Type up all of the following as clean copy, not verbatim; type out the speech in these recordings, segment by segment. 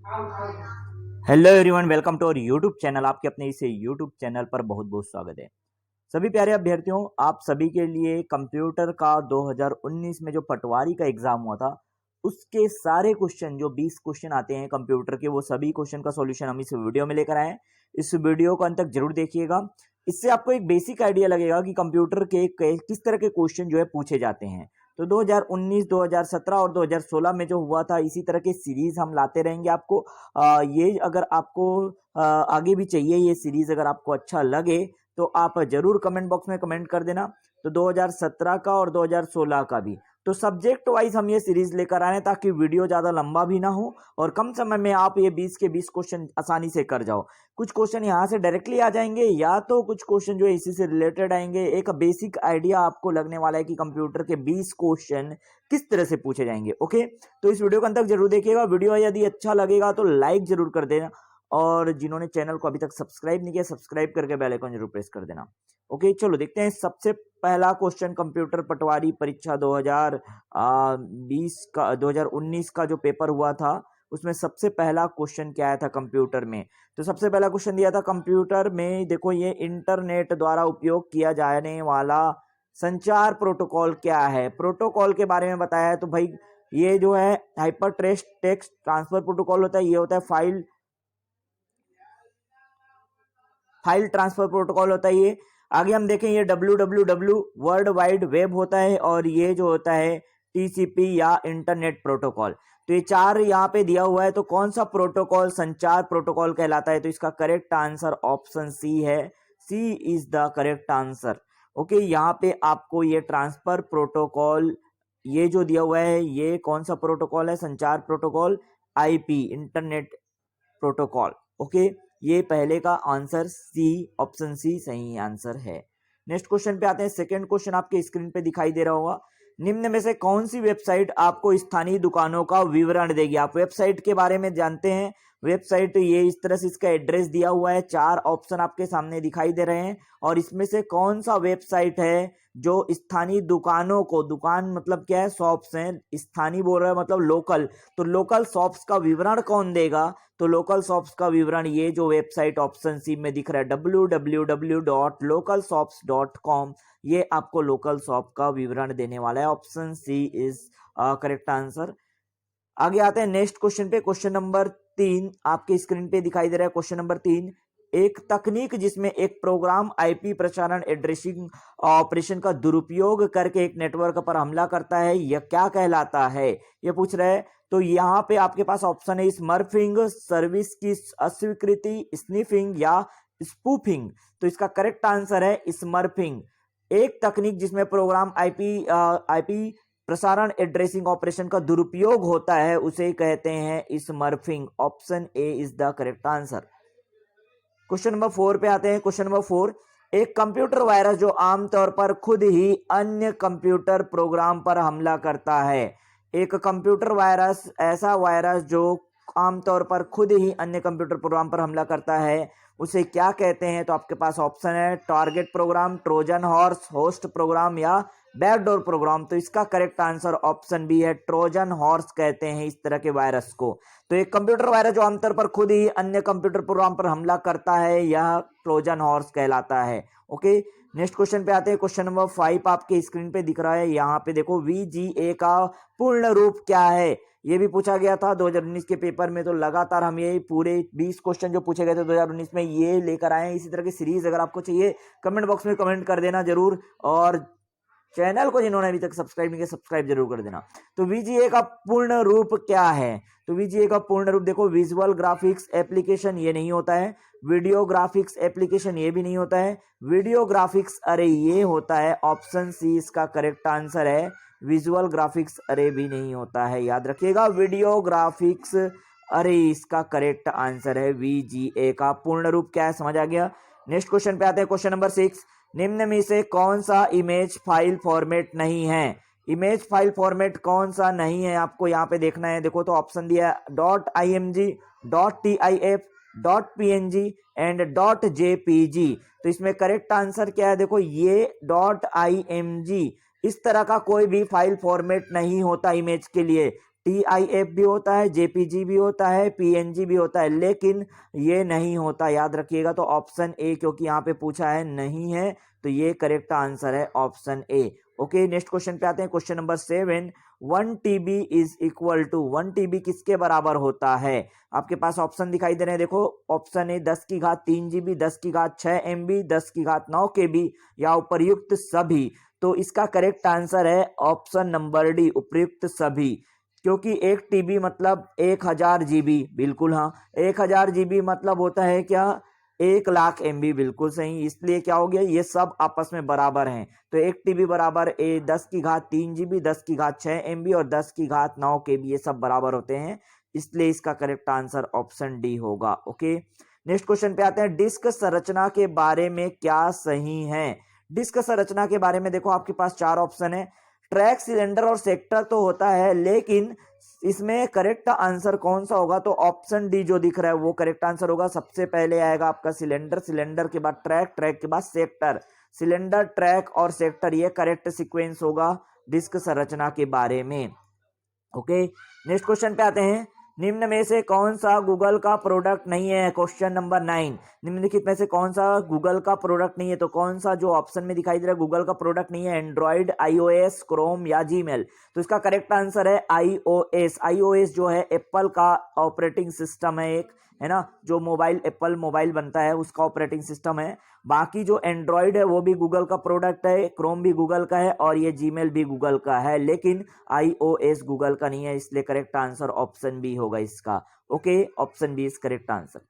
Hello everyone, welcome to our YouTube channel. आपके अपने इस यूट्यूब चैनल पर बहुत बहुत स्वागत है। सभी प्यारे अभ्यर्थियों, आप सभी के लिए कंप्यूटर का 2019 में जो पटवारी का एग्जाम हुआ था उसके सारे क्वेश्चन, जो 20 क्वेश्चन आते हैं कंप्यूटर के, वो सभी क्वेश्चन का सॉल्यूशन हम इस वीडियो में लेकर आए हैं। इस वीडियो को अंत तक जरूर देखिएगा। इससे आपको एक बेसिक आइडिया लगेगा कि कंप्यूटर के किस तरह के क्वेश्चन जो है पूछे जाते हैं। तो 2019, 2017 और 2016 में जो हुआ था, इसी तरह के सीरीज हम लाते रहेंगे आपको। ये अगर आपको आगे भी चाहिए, ये सीरीज अगर आपको अच्छा लगे तो आप जरूर कमेंट बॉक्स में कमेंट कर देना। तो 2017 का और 2016 का भी, तो सब्जेक्ट वाइज हम ये सीरीज लेकर आए हैं ताकि वीडियो ज्यादा लंबा भी ना हो और कम समय में आप ये 20 के 20 क्वेश्चन आसानी से कर जाओ। कुछ क्वेश्चन यहाँ से डायरेक्टली आ जाएंगे या तो कुछ क्वेश्चन जो है इसी से रिलेटेड आएंगे। एक बेसिक आइडिया आपको लगने वाला है कि कंप्यूटर के 20 क्वेश्चन किस तरह से पूछे जाएंगे। ओके, तो इस वीडियो को अंत तक जरूर देखिएगा। वीडियो यदि अच्छा लगेगा तो लाइक जरूर कर देना और जिन्होंने चैनल को अभी तक सब्सक्राइब नहीं किया, सब्सक्राइब करके बेल आइकन जरूर प्रेस कर देना। ओके, चलो देखते हैं। सबसे पहला क्वेश्चन कंप्यूटर पटवारी परीक्षा 2020 का 2019 का जो पेपर हुआ था उसमें सबसे पहला क्वेश्चन क्या आया था कंप्यूटर में। तो सबसे पहला क्वेश्चन दिया था कंप्यूटर में, देखो ये इंटरनेट द्वारा उपयोग किया जाने वाला संचार प्रोटोकॉल क्या है। प्रोटोकॉल के बारे में बताया है। तो भाई ये जो है हाइपर टेक्स्ट ट्रांसफर प्रोटोकॉल होता है, ये होता है फाइल ट्रांसफर प्रोटोकॉल होता है ये। आगे हम देखें, ये www वर्ल्ड वाइड वेब होता है और ये जो होता है टीसीपी या इंटरनेट प्रोटोकॉल। तो ये चार यहाँ पे दिया हुआ है। तो कौन सा प्रोटोकॉल संचार प्रोटोकॉल कहलाता है? तो इसका करेक्ट आंसर ऑप्शन सी है। C is the correct answer. Okay, यहाँ पे आपको ये ट्रांसफर प्रोटोकॉल ये जो दिया हुआ है, ये कौन सा प्रोटोकॉल है? संचार protocol, IP internet protocol. Okay, ये पहले का आंसर सी, ऑप्शन सी सही आंसर है। नेक्स्ट क्वेश्चन पे आते हैं। सेकंड क्वेश्चन आपके स्क्रीन पे दिखाई दे रहा होगा। निम्न में से कौन सी वेबसाइट आपको स्थानीय दुकानों का विवरण देगी? आप वेबसाइट के बारे में जानते हैं। वेबसाइट ये इस तरह से इसका एड्रेस दिया हुआ है, चार ऑप्शन आपके सामने दिखाई दे रहे हैं और इसमें से कौन सा वेबसाइट है जो स्थानीय दुकानों को, दुकान मतलब क्या है? शॉप्स हैं, स्थानीय बोल रहा है मतलब लोकल, तो लोकल शॉप्स का विवरण कौन देगा? तो लोकल शॉप्स का विवरण ये जो वेबसाइट ऑप्शन सी में दिख रहा है www.localshops.com, ये आपको लोकल शॉप का विवरण देने वाला है। Option C is correct answer. आगे आते हैं नेक्स्ट क्वेश्चन पे। क्वेश्चन नंबर 3 आपके स्क्रीन पे दिखाई दे रहा है। क्वेश्चन नंबर 3, एक तकनीक जिसमें एक प्रोग्राम आईपी प्रसारण एड्रेसिंग ऑपरेशन का दुरुपयोग करके एक नेटवर्क पर हमला करता है, यह क्या कहलाता है? ये पूछ रहे हैं। तो यहाँ पे आपके पास ऑप्शन है स्मर्फिंग, सर्विस की अस्वीकृति, स्निफिंग या स्पूफिंग। तो इसका करेक्ट आंसर है स्मर्फिंग। एक तकनीक जिसमें प्रोग्राम आईपी प्रसारण एड्रेसिंग ऑपरेशन का दुरुपयोग होता है उसे कहते हैं smurfing. Option A is the correct answer. Question number 4 पे आते हैं। क्वेश्चन नंबर 4, एक कंप्यूटर वायरस जो आमतौर पर खुद ही अन्य कंप्यूटर प्रोग्राम पर हमला करता है। एक कंप्यूटर वायरस, ऐसा वायरस जो आमतौर पर खुद ही अन्य कंप्यूटर प्रोग्राम पर हमला करता है, उसे क्या कहते हैं? तो आपके पास ऑप्शन है target program, Trojan horse, host program या बैकडोर प्रोग्राम। तो इसका करेक्ट आंसर ऑप्शन बी है, ट्रोजन हॉर्स कहते हैं इस तरह के वायरस को। तो एक कंप्यूटर वायरस जो आमतौर पर खुद ही अन्य कंप्यूटर प्रोग्राम पर हमला करता है, यह ट्रोजन हॉर्स कहलाता है। ओके, नेक्स्ट क्वेश्चन पे आते हैं। क्वेश्चन नंबर 5 आपके स्क्रीन पे दिख रहा है। यहाँ पे देखो, VGA का पूर्ण रूप क्या है? ये भी पूछा गया था 2019 के पेपर में। तो लगातार हम ये पूरे 20 क्वेश्चन जो पूछे गए थे 2019 में, ये लेकर आए हैं। इसी तरह की सीरीज अगर आपको चाहिए, कमेंट बॉक्स में कमेंट कर देना जरूर और चैनल को जिन्होंने अभी तक सब्सक्राइब नहीं किया, सब्सक्राइब जरूर कर देना। तो VGA का पूर्ण रूप क्या है? तो VGA का पूर्ण रूप देखो, विजुअल ग्राफिक्स एप्लीकेशन ये नहीं होता है, वीडियो ग्राफिक्स एप्लीकेशन ये भी नहीं होता है, वीडियो ग्राफिक्स अरे ये होता है। ऑप्शन सी इसका करेक्ट आंसर है। विजुअल ग्राफिक्स अरे भी नहीं होता है, याद रखिएगा। वीडियो ग्राफिक्स अरे इसका करेक्ट आंसर है। VGA का पूर्ण रूप क्या है, समझ आ गया। नेक्स्ट क्वेश्चन पे आते हैं। क्वेश्चन नंबर 6, निम्न में से कौन सा इमेज फाइल फॉर्मेट नहीं है? इमेज फाइल फॉर्मेट कौन सा नहीं है आपको यहाँ पे देखना है। देखो, तो ऑप्शन दिया है .img, .tif, .png and .jpg। तो इसमें करेक्ट आंसर क्या है? देखो, ये .img इस तरह का कोई भी फाइल फॉर्मेट नहीं होता इमेज के लिए। TIF भी होता है, JPG भी होता है, PNG भी होता है, लेकिन ये नहीं होता, याद रखिएगा। तो ऑप्शन ए, क्योंकि यहाँ पे पूछा है नहीं है, तो ये करेक्ट आंसर है option A. Okay, next question पे आते हैं। Question number 7, 1 TB is equal to, 1 TB किसके बराबर होता है? आपके पास ऑप्शन दिखाई दे रहे हैं, देखो। ऑप्शन ए 10 की घात 3 GB, 10 की घात 6 MB, 10 की घात 9 KB, या उपर्युक्त सभी। तो इसका करेक्ट आंसर है ऑप्शन नंबर डी, उपर्युक्त सभी। क्योंकि 1 TB मतलब 1000 GB, बिल्कुल हाँ। 1000 GB मतलब होता है क्या? 1,00,000 MB, बिल्कुल सही। इसलिए क्या हो गया, ये सब आपस में बराबर हैं। तो 1 TB बराबर 10 की घात 3 GB, 10 की घात 6 MB और 10 की घात 9 KB, ये सब बराबर होते हैं। इसलिए इसका करेक्ट आंसर ऑप्शन डी होगा। ओके, नेक्स्ट क्वेश्चन पे आते हैं। डिस्क संरचना के बारे में क्या सही है? डिस्क संरचना के बारे में देखो, आपके पास 4 ऑप्शन है। ट्रैक, सिलेंडर और सेक्टर तो होता है, लेकिन इसमें करेक्ट आंसर कौन सा होगा? तो ऑप्शन डी जो दिख रहा है वो करेक्ट आंसर होगा। सबसे पहले आएगा आपका सिलेंडर, सिलेंडर के बाद ट्रैक, ट्रैक के बाद सेक्टर। सिलेंडर, ट्रैक और सेक्टर, ये करेक्ट सीक्वेंस होगा डिस्क संरचना के बारे में। ओके, नेक्स्ट क्वेश्चन पे आते हैं। निम्न में से कौन सा गूगल का प्रोडक्ट नहीं है? क्वेश्चन नंबर 9, निम्नलिखित में से कौन सा गूगल का प्रोडक्ट नहीं है? तो कौन सा जो ऑप्शन में दिखाई दे रहा है गूगल का प्रोडक्ट नहीं है? एंड्रॉइड, iOS, क्रोम या जीमेल? तो इसका करेक्ट आंसर है iOS। iOS जो है एप्पल का ऑपरेटिंग सिस्टम है, एक है ना, जो मोबाइल, एप्पल मोबाइल बनता है उसका ऑपरेटिंग सिस्टम है। बाकी जो एंड्रॉइड है वो भी गूगल का प्रोडक्ट है, क्रोम भी गूगल का है और ये जीमेल भी गूगल का है, लेकिन iOS गूगल का नहीं है। इसलिए करेक्ट आंसर ऑप्शन बी होगा इसका। Okay, option B is correct answer.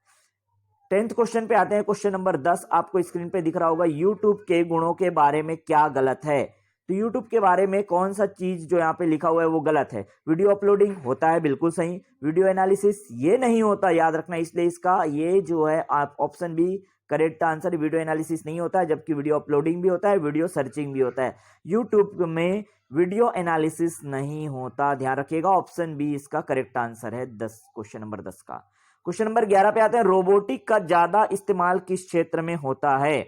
10th question पे आते हैं। क्वेश्चन नंबर 10 आपको स्क्रीन पे दिख रहा होगा। यूट्यूब के गुणों के बारे में क्या गलत है? तो यूट्यूब के बारे में कौन सा चीज जो यहाँ पे लिखा हुआ है वो गलत है? वीडियो अपलोडिंग होता है, बिल्कुल सही। वीडियो एनालिसिस ये नहीं होता, याद रखना। इसलिए इसका ये जो है आप option B correct answer. Video analysis नहीं होता है, जबकि वीडियो अपलोडिंग भी होता है, वीडियो सर्चिंग भी होता है। यूट्यूब में वीडियो एनालिसिस नहीं होता, ध्यान रखिएगा। ऑप्शन बी इसका करेक्ट आंसर है 10, क्वेश्चन नंबर 10 का। क्वेश्चन नंबर 11 पे आते हैं। रोबोटिक का ज्यादा इस्तेमाल किस क्षेत्र में होता है?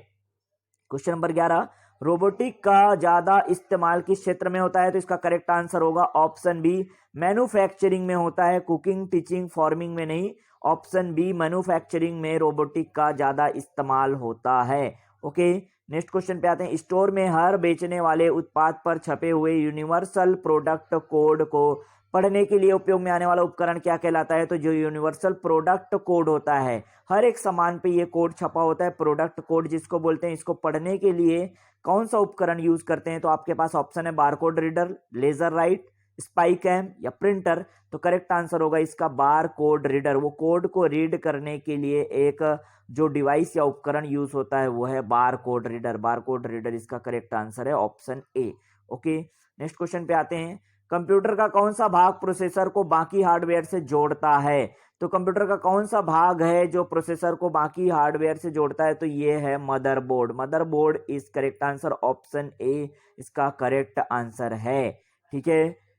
क्वेश्चन नंबर 11, रोबोटिक का ज्यादा इस्तेमाल किस क्षेत्र में होता है? तो इसका करेक्ट आंसर होगा ऑप्शन बी, मैन्युफैक्चरिंग में होता है, कुकिंग, टीचिंग, फार्मिंग में नहीं। ऑप्शन बी, मैन्युफैक्चरिंग में रोबोटिक का ज्यादा इस्तेमाल होता है। ओके, नेक्स्ट क्वेश्चन पे आते हैं। स्टोर में हर बेचने वाले उत्पाद पर छपे हुए यूनिवर्सल प्रोडक्ट कोड को पढ़ने के लिए उपयोग में आने वाला उपकरण क्या कहलाता है? तो जो यूनिवर्सल प्रोडक्ट कोड होता है, हर एक सामान पे ये कोड छपा होता है, प्रोडक्ट कोड जिसको बोलते हैं, इसको पढ़ने के लिए कौन सा उपकरण यूज करते हैं? तो आपके पास ऑप्शन है barcode reader, laser write, spy cam या प्रिंटर। तो करेक्ट आंसर होगा इसका बार कोड रीडर। वो कोड को रीड करने के लिए एक जो डिवाइस या उपकरण यूज होता है वो है बार कोड रीडर। बार कोड रीडर इसका करेक्ट आंसर है option A. Okay, next question पे आते हैं। कंप्यूटर का कौन सा भाग प्रोसेसर को बाकी हार्डवेयर से जोड़ता है? तो कंप्यूटर का कौन सा भाग है जो प्रोसेसर को बाकी हार्डवेयर से जोड़ता है? तो ये है motherboard. Motherboard is correct answer, option A इसका करेक्ट आंसर है। ठीक है,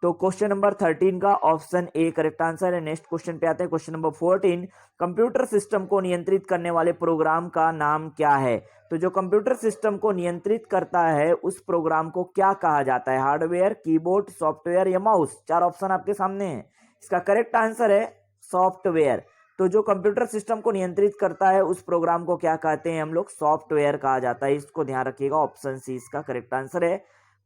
तो क्वेश्चन नंबर 13 का ऑप्शन ए करेक्ट आंसर है। नेक्स्ट क्वेश्चन पे आते हैं। क्वेश्चन नंबर 14, कंप्यूटर सिस्टम को नियंत्रित करने वाले प्रोग्राम का नाम क्या है? तो जो कंप्यूटर सिस्टम को नियंत्रित करता है उस प्रोग्राम को क्या कहा जाता है? हार्डवेयर, कीबोर्ड, सॉफ्टवेयर या माउस? 4 ऑप्शन आपके सामने है। इसका करेक्ट आंसर है सॉफ्टवेयर। तो जो कंप्यूटर सिस्टम को नियंत्रित करता है उस प्रोग्राम को क्या कहते हैं हम लोग? सॉफ्टवेयर कहा जाता है। इसको ध्यान रखिएगा, ऑप्शन सी इसका करेक्ट आंसर है।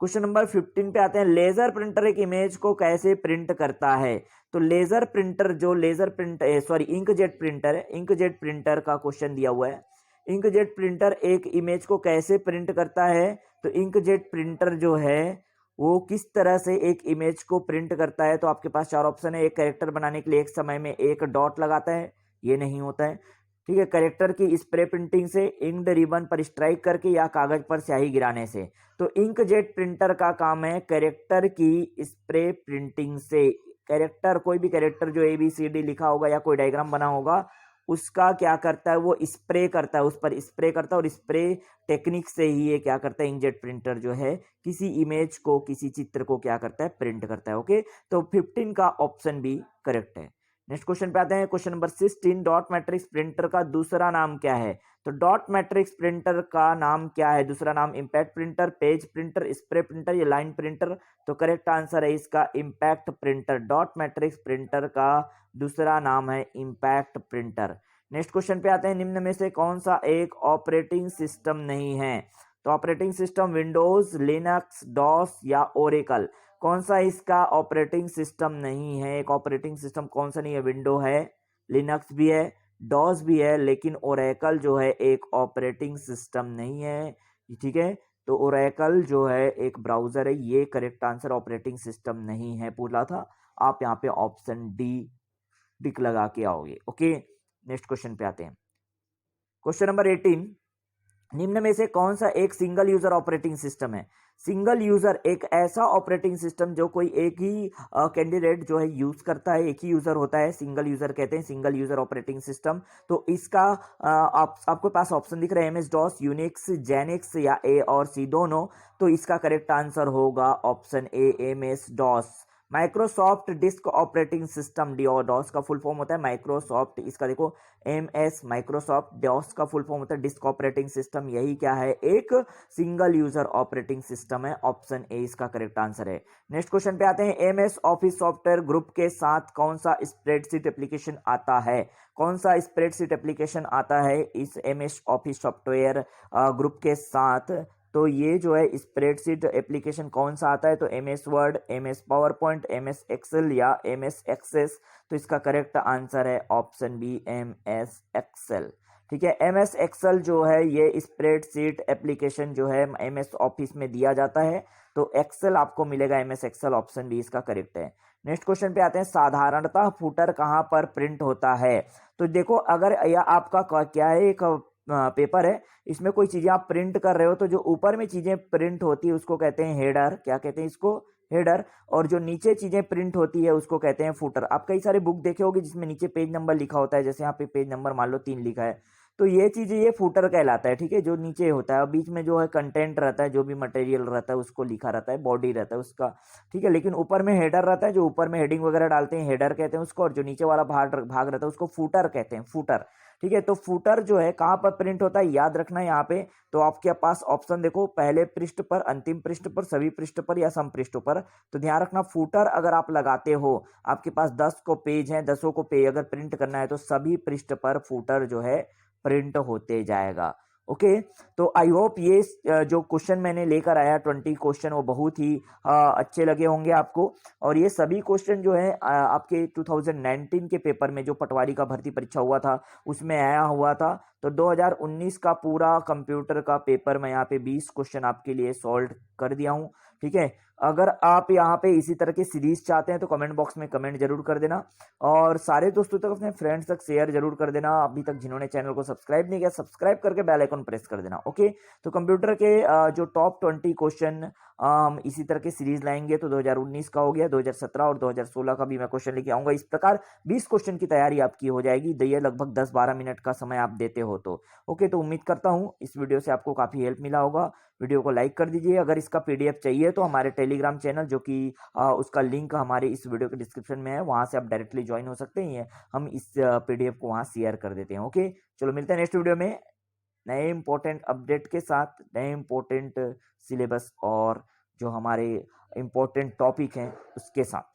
क्वेश्चन नंबर 15 पे आते हैं। लेजर प्रिंटर एक इमेज को कैसे प्रिंट करता है? तो लेजर प्रिंटर, जो laser print sorry inkjet printer है, इंकजेट प्रिंटर का क्वेश्चन दिया हुआ है। इंकजेट प्रिंटर एक इमेज को कैसे प्रिंट करता है? तो इंकजेट प्रिंटर जो है वो किस तरह से एक इमेज को प्रिंट करता है? तो आपके पास 4 ऑप्शन है। एक कैरेक्टर बनाने के लिए एक समय में एक डॉट लगाता है, ये नहीं होता है। ठीक है, कैरेक्टर की स्प्रे प्रिंटिंग से, इंक्ड रिबन पर स्ट्राइक करके या कागज पर स्याही गिराने से। तो इंकजेट प्रिंटर का काम है कैरेक्टर की स्प्रे प्रिंटिंग से। कैरेक्टर, कोई भी कैरेक्टर जो ABCD लिखा होगा या कोई डायग्राम बना होगा उसका क्या करता है? वो स्प्रे करता है, उस पर स्प्रे करता है और स्प्रे टेक्निक से ही ये क्या करता है? इंकजेट प्रिंटर जो है किसी इमेज को, किसी चित्र को क्या करता है? प्रिंट करता है। ओके, तो 15 का ऑप्शन बी करेक्ट है। नेक्स्ट क्वेश्चन पे आते हैं, question number 16, dot matrix printer का दूसरा नाम क्या है? तो डॉट मैट्रिक्स प्रिंटर का नाम क्या है? दूसरा नाम impact printer, page printer, spray printer या लाइन प्रिंटर? तो करेक्ट आंसर है इसका impact printer. Dot matrix printer का दूसरा नाम है इम्पैक्ट प्रिंटर। नेक्स्ट क्वेश्चन पे आते हैं, निम्न में से कौन सा एक ऑपरेटिंग सिस्टम नहीं है? तो operating system Windows, Linux, DOS या ओरेकल? कौन सा इसका ऑपरेटिंग सिस्टम नहीं है? एक ऑपरेटिंग सिस्टम कौन सा नहीं है? विंडो है, लिनक्स भी है, डॉस भी है, लेकिन ओरेकल जो है एक ऑपरेटिंग सिस्टम नहीं है। ठीक है, तो ओरेकल जो है एक ब्राउजर है, ये करेक्ट आंसर ऑपरेटिंग सिस्टम नहीं है बोला था। आप यहाँ पे ऑप्शन डी टिक लगा के आओगे। ओके, नेक्स्ट क्वेश्चन पे आते हैं, क्वेश्चन नंबर 18, निम्न में से कौन सा एक सिंगल यूजर ऑपरेटिंग सिस्टम है? सिंगल यूजर एक ऐसा ऑपरेटिंग सिस्टम जो कोई एक ही कैंडिडेट जो है यूज करता है, एक ही यूजर होता है, सिंगल यूजर कहते हैं, सिंगल यूजर ऑपरेटिंग सिस्टम। तो इसका आपको पास ऑप्शन दिख रहे हैं, एमएस डॉस, यूनिक्स, जेनिक्स या ए और सी दोनों। तो इसका करेक्ट आंसर होगा option A, MS DOS. Microsoft disk operating system, DOS का फुल फॉर्म होता है माइक्रोसॉफ्ट, इसका देखो एमएस, माइक्रोसॉफ्ट, डॉस का फुल फॉर्म होता है डिस्क ऑपरेटिंग सिस्टम। यही क्या है? एक सिंगल यूजर ऑपरेटिंग सिस्टम है। ऑप्शन ए इसका करेक्ट आंसर है। नेक्स्ट क्वेश्चन पे आते हैं, एमएस ऑफिस सॉफ्टवेयर ग्रुप के साथ कौन सा स्प्रेडशीट एप्लीकेशन आता है? कौन सा स्प्रेडशीट एप्लीकेशन आता है इस एमएस ऑफिस सॉफ्टवेयर ग्रुप के साथ? तो ये जो है स्प्रेडशीट एप्लीकेशन कौन सा आता है? तो MS Word, MS PowerPoint, MS Excel या एमएस एक्सेस? तो इसका करेक्ट आंसर है ऑप्शन बी, एमएस एक्सेल। ठीक है, एमएस एक्सेल जो है ये स्प्रेडशीट एप्लीकेशन जो है एमएस ऑफिस में दिया जाता है। तो एक्सेल आपको मिलेगा, एमएस एक्सेल, ऑप्शन बी इसका करेक्ट है। नेक्स्ट क्वेश्चन पे आते हैं, साधारणतः फुटर कहाँ पर प्रिंट होता है? तो देखो, अगर यह आपका क्या है, एक पेपर है, इसमें कोई चीजें आप प्रिंट कर रहे हो, तो जो ऊपर में चीजें प्रिंट होती है उसको कहते हैं हेडर। क्या कहते हैं इसको? हेडर। और जो नीचे चीजें प्रिंट होती है उसको कहते हैं फुटर। आप कई सारे बुक देखे होंगे जिसमें नीचे पेज नंबर लिखा होता है, जैसे यहाँ पे पेज नंबर मान लो 3 लिखा है, तो ये चीजें ये फुटर कहलाता है। ठीक है, जो नीचे होता है और बीच में जो है कंटेंट रहता है, जो भी मटेरियल रहता है उसको लिखा रहता है, बॉडी रहता है उसका। ठीक है, लेकिन ऊपर में हेडर रहता है, जो ऊपर में हेडिंग वगैरह डालते हैं हेडर कहते हैं उसको, और जो नीचे वाला भाग रहता है उसको फुटर कहते हैं, फुटर। ठीक है, तो फुटर जो है कहाँ पर प्रिंट होता है याद रखना है यहाँ पे। तो आपके पास ऑप्शन देखो, पहले पृष्ठ पर, अंतिम पृष्ठ पर, सभी पृष्ठ पर या सम पृष्ठों पर। तो ध्यान रखना, फुटर अगर आप लगाते हो, आपके पास 10 को पेज है, 10 को पेज अगर प्रिंट करना है तो सभी पृष्ठ पर फुटर जो है प्रिंट होते जाएगा। ओके, तो आई होप ये जो क्वेश्चन मैंने लेकर आया 20 क्वेश्चन, वो बहुत ही अच्छे लगे होंगे आपको। और ये सभी क्वेश्चन जो है आपके 2019 के पेपर में, जो पटवारी का भर्ती परीक्षा हुआ था उसमें आया हुआ था। तो 2019 का पूरा कंप्यूटर का पेपर मैं यहाँ पे 20 क्वेश्चन आपके लिए सॉल्व कर दिया हूँ। ठीक है, अगर आप यहाँ पे इसी तरह की सीरीज चाहते हैं तो कमेंट बॉक्स में कमेंट जरूर कर देना, और सारे दोस्तों तक, अपने फ्रेंड्स तक शेयर जरूर कर देना। अभी तक जिन्होंने चैनल को सब्सक्राइब नहीं किया, सब्सक्राइब करके बेल आइकन प्रेस कर देना। ओके, तो कंप्यूटर के जो टॉप 20 क्वेश्चन हम इसी तरह की सीरीज लाएंगे। तो 2019 का हो गया, 2017 और 2016 का भी मैं क्वेश्चन लेके आऊंगा। इस प्रकार 20 क्वेश्चन की तैयारी आपकी हो जाएगी। ये लगभग 10-12 मिनट का समय आप देते हो तो। ओके, तो उम्मीद करता हूँ इस वीडियो से आपको काफी हेल्प मिला होगा। वीडियो को लाइक कर दीजिए। अगर इसका पीडीएफ चाहिए तो हमारे टेलीग्राम चैनल, जो कि उसका लिंक हमारे इस वीडियो के डिस्क्रिप्शन में है, वहां से आप डायरेक्टली ज्वाइन हो सकते हैं। हम इस पीडीएफ को वहां शेयर कर देते हैं। ओके, चलो मिलते हैं नेक्स्ट वीडियो में नए इंपॉर्टेंट अपडेट के साथ, नए इंपॉर्टेंट सिलेबस और जो हमारे इंपॉर्टेंट टॉपिक हैं उसके साथ।